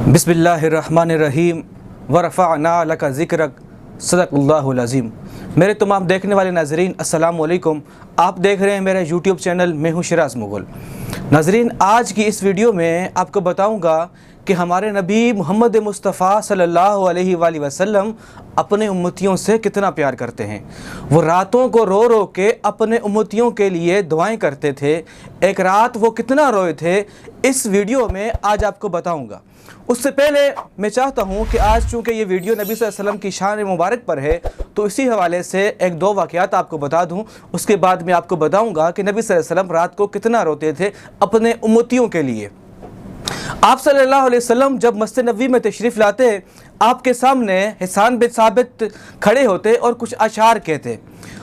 बिस्मिल्लाहिर्रहमानिर्रहीम वरफ़अना लका ज़िक्रक सदक़ल्लाहुल अज़ीम। मेरे तमाम देखने वाले नाज़रीन अस्सलामु अलैकुम। आप देख रहे हैं मेरा यूट्यूब चैनल, मैं हूँ शिराज़ मुग़ल। नाज़रीन, आज की इस वीडियो में आपको बताऊँगा कि हमारे नबी मोहम्मद मुस्तफ़ा सल्लल्लाहु अलैहि वसल्लम अपने उम्मतियों से कितना प्यार करते हैं। वो रातों को रो रो के अपने उम्मतियों के लिए दुआएं करते थे। एक रात वो कितना रोए थे, इस वीडियो में आज आपको बताऊंगा। उससे पहले मैं चाहता हूं कि आज चूँकि ये वीडियो नबी सल्लल्लाहु अलैहि वसल्लम की शान मुबारक पर है, तो इसी हवाले से एक दो वाक़यात आपको बता दूं। उसके बाद मैं आपको बताऊंगा कि नबी सल्लल्लाहु अलैहि वसल्लम रात को कितना रोते थे अपने उम्मतियों के लिए। आप सल्लल्लाहु अलैहि वसल्लम जब मस्जिद नबवी में तशरीफ़ लाते, आपके सामने हसन बिन साबित खड़े होते और कुछ अशार कहते।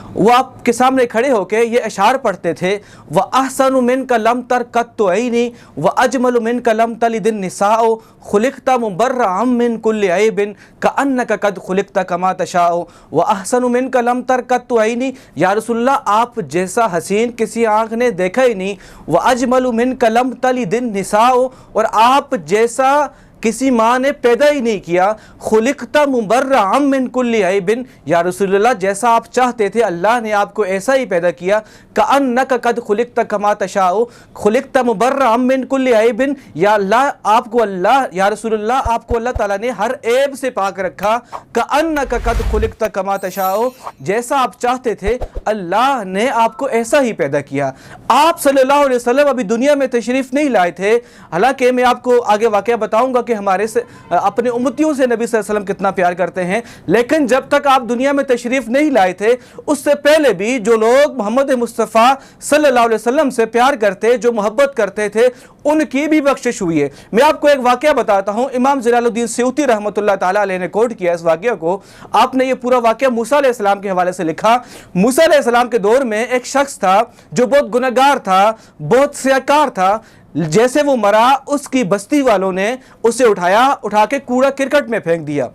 वो आपके सामने खड़े होकर ये अशार पढ़ते थे, व अहसनु मिनका लम तरकत्तु ऐनी व अजमलु मिनका लम तलिदिन निसाओ खुलिक़ता मुबर्रअम मिन कुल्लि ऐबिन कअन्नका कद खुलिक़ता कमा तशाओ व अहसनु मिनका लम तरकत्तु ऐनी। या रसूलल्लाह, आप जैसा हसीन किसी आँख ने देखा ही नहीं। व अजमलु मिनका लम तलिदिन निसाओ, और आप जैसा किसी माँ ने पैदा ही नहीं किया। खुलिक़ता मुबर्रअम मिन कुल्लि ऐबिन, या रसूलल्लाह, जैसा आप चाहते थे अल्लाह ने आपको ऐसा ही पैदा किया। कअन्नका कद खुलिक़ता कमा तशाओ खुलिक़ता मुबर्रअम मिन कुल्लि ऐबिन, या अल्लाह, आपको अल्लाह, या रसूलल्लाह, आपको अल्लाह ताला ने हर ऐब से पाक रखा। कअन्नका कद खुलिक़ता कमा तशाओ, जैसा आप चाहते थे अल्लाह ने आपको ऐसा ही पैदा किया। आप सल्लल्लाहु अलैहि वसल्लम अभी दुनिया में तशरीफ़ नहीं लाए थे। हालांकि मैं आपको आगे वाक़या बताऊंगा कि हमारे से अपने उम्मतियों से नबी सल्लल्लाहु अलैहि वसल्लम कितना प्यार करते हैं। लेकिन जब तक आप दुनिया में तशरीफ़ नहीं लाए थे, उससे पहले भी जो लोग मोहम्मद मुस्तफ़ा सल्लल्लाहु अलैहि वसल्लम से प्यार करते, जो मोहब्बत करते थे, उनकी भी बख्शिश हुई है। मैं आपको एक वाक़या बताता हूँ। इमाम जलालुद्दीन सयूती रहमतुल्लाह ताला अलैह ने कोट किया इस वाक़या को। आपने ये पूरा वाक़या मूसा अलैहिस्सलाम के हवाले से लिखा। मूसा अलैहिस्सलाम के दौर में एक शख्स था जो बहुत गुनहगार था, बहुत सियाकार था। जैसे वो मरा, उसकी बस्ती वालों ने उसे उठा के कूड़ा किरकट में फेंक दिया।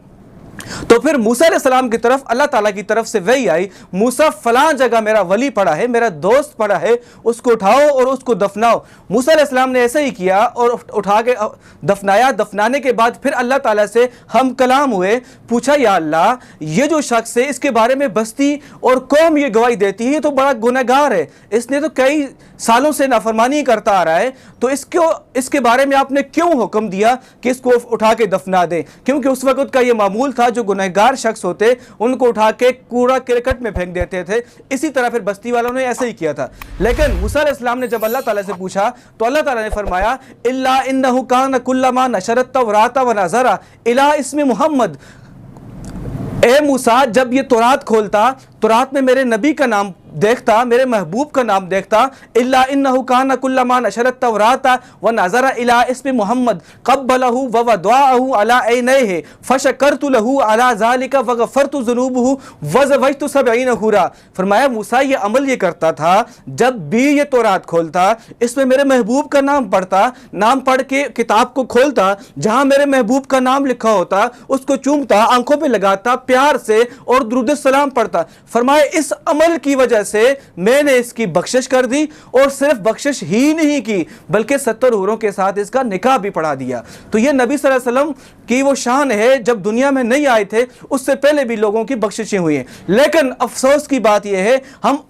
तो फिर मूसा अलैहिस्सलाम की तरफ अल्लाह ताला की तरफ से वही आई, मूसा फलां जगह मेरा वली पड़ा है, मेरा दोस्त पड़ा है, उसको उठाओ और उसको दफनाओ। मूसा अलैहिस्सलाम ने ऐसे ही किया और उठा के दफनाया। दफनाने के बाद फिर अल्लाह ताला से हम कलाम हुए। पूछा, या अल्लाह, ये जो शख्स है इसके बारे में बस्ती और कौम ये गवाही देती है, तो बड़ा गुनहगार है, इसने तो कई सालों से नाफरमानी करता आ रहा है, तो इसके बारे में आपने क्यों हुक्म दिया कि इसको उठा के दफना दें? क्योंकि उस वक्त का ये मामूल था, जो गुनहगार शख्स होते उनको उठा के कूड़ा किरकट में फेंक देते थे। इसी तरह फिर बस्ती वालों ने ऐसे ही किया था। लेकिन मूसा अलैहिस्सलाम ने जब अल्लाह ताला से पूछा, तो अल्लाह ताला ने फरमाया, इल्ला इन्नहु कान कुल्लमा नशरत तौरात व नज़रा इला इस्मी मुहम्मद। ए मूसा, जब ये तौरात खोलता, तौरात में मेरे नबी का नाम देखता, मेरे महबूब का नाम देखता, इल्ला इन्नहु कान कुल्लमा नशरत तौरात व नज़रा इला इस्मी मुहम्मद क़ब्बलहु व वदअहु अला ऐनैहि फशकरतु लहु अला ज़ालिका व गफ़रतु ज़ुनूबहु व ज़वजतु सबईन हुरा। फरमाया, मूसा ये अमल ये करता था, जब भी ये तौरात खोलता, इसमें मेरे महबूब का नाम पढ़ता, नाम पढ़ के किताब को खोलता, जहाँ मेरे महबूब का नाम लिखा होता उसको चूमता, आंखों पर लगाता प्यार से और दुरूद सलाम पढ़ता। फरमाया, इस अमल की वजह से मैंने इसकी बख्शिश कर दी, और सिर्फ बख्शिश ही नहीं की बल्कि 70 हूरों के साथ इसका निकाह भी पढ़ा दिया। तो ये नबी सल्लल्लाहु अलैहि वसल्लम की वो शान है, जब दुनिया में नहीं आए थे उससे पहले भी लोगों की बख्शिशें हुई हैं। लेकिन अफसोस की बात यह है, हम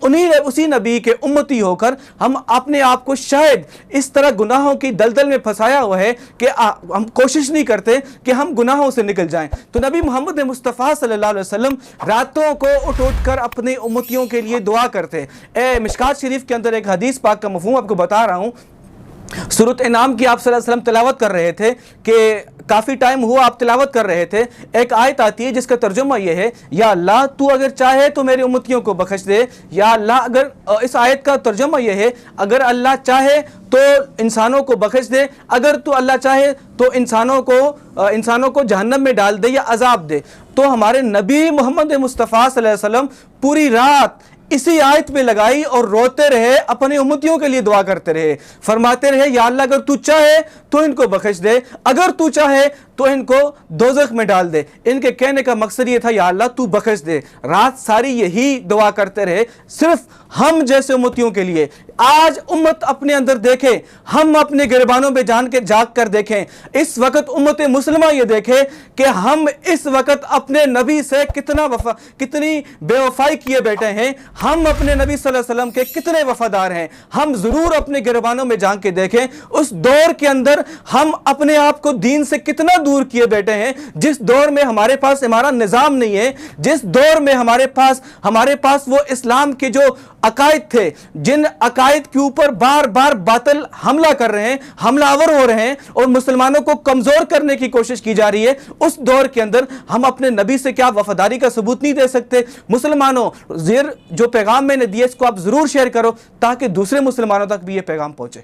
उसी नबी के उम्मती होकर हम अपने आप को शायद इस तरह गुनाहों की दलदल में फंसाया हुआ है कि हम कोशिश नहीं करते कि हम गुनाहों से निकल जाएं। तो नबी मोहम्मद मुस्तफ़ा सल्लल्लाहु अलैहि वसल्लम रातों को उठ कर अपने उम्मतियों के लिए दुआ करते। मिशकात शरीफ के अंदर एक हदीस पाक का मफ़हूम आपको बता रहा हूँ। सूरत इनाम की आप सल्लल्लाहु अलैहि वसल्लम तिलावत कर रहे थे कि काफ़ी टाइम हुआ आप तिलावत कर रहे थे। एक आयत आती है जिसका तर्जुमा यह है, या अल्लाह, तू अगर चाहे तो मेरी उम्मतियों को बख्श दे। या अल्लाह, अगर इस आयत का तर्जुमा यह है, अगर अल्लाह चाहे तो इंसानों को बख्श दे, अगर तू अल्लाह चाहे तो इंसानों को जहन्नम में डाल दे या अजाब दे। तो हमारे नबी मोहम्मद मुस्तफ़ा सल्लल्लाहु अलैहि वसल्लम पूरी रात इसी आयत पे लगाई और रोते रहे, अपने उम्मतियों के लिए दुआ करते रहे, फरमाते रहे, या अल्लाह, अगर तू चाहे तो इनको बख्श दे, अगर तू चाहे तो इनको दोज़ख में डाल दे। इनके कहने का मकसद ये था, या अल्लाह तू बख्श दे। रात सारी यही दुआ करते रहे, सिर्फ हम जैसे उम्मतियों के लिए। आज उम्मत अपने अंदर देखे, हम अपने गिरबानों में जान के जाग कर देखें। इस वक्त उम्मत मुस्लिमा ये देखे कि हम इस वक्त अपने नबी से कितनी बेवफाई किए बैठे हैं। हम अपने नबी सल्लल्लाहु अलैहि वसल्लम के कितने वफादार हैं। हम जरूर अपने गिरबानों में जान के देखें, उस दौर के अंदर हम अपने आप को दीन से कितना दूर किए बैठे हैं। जिस दौर में हमारे पास हमारा निजाम नहीं है, जिस दौर में हमारे पास वो इस्लाम के जो अकायद थे, जिन अकायद के ऊपर बार बार बातिल हमला कर रहे हैं, हमलावर हो रहे हैं और मुसलमानों को कमजोर करने की कोशिश की जा रही है, उस दौर के अंदर हम अपने नबी से क्या वफादारी का सबूत नहीं दे सकते? मुसलमानों, जो पैगाम मैंने दिया इसको आप जरूर शेयर करो ताकि दूसरे मुसलमानों तक भी ये पैगाम पहुंचे।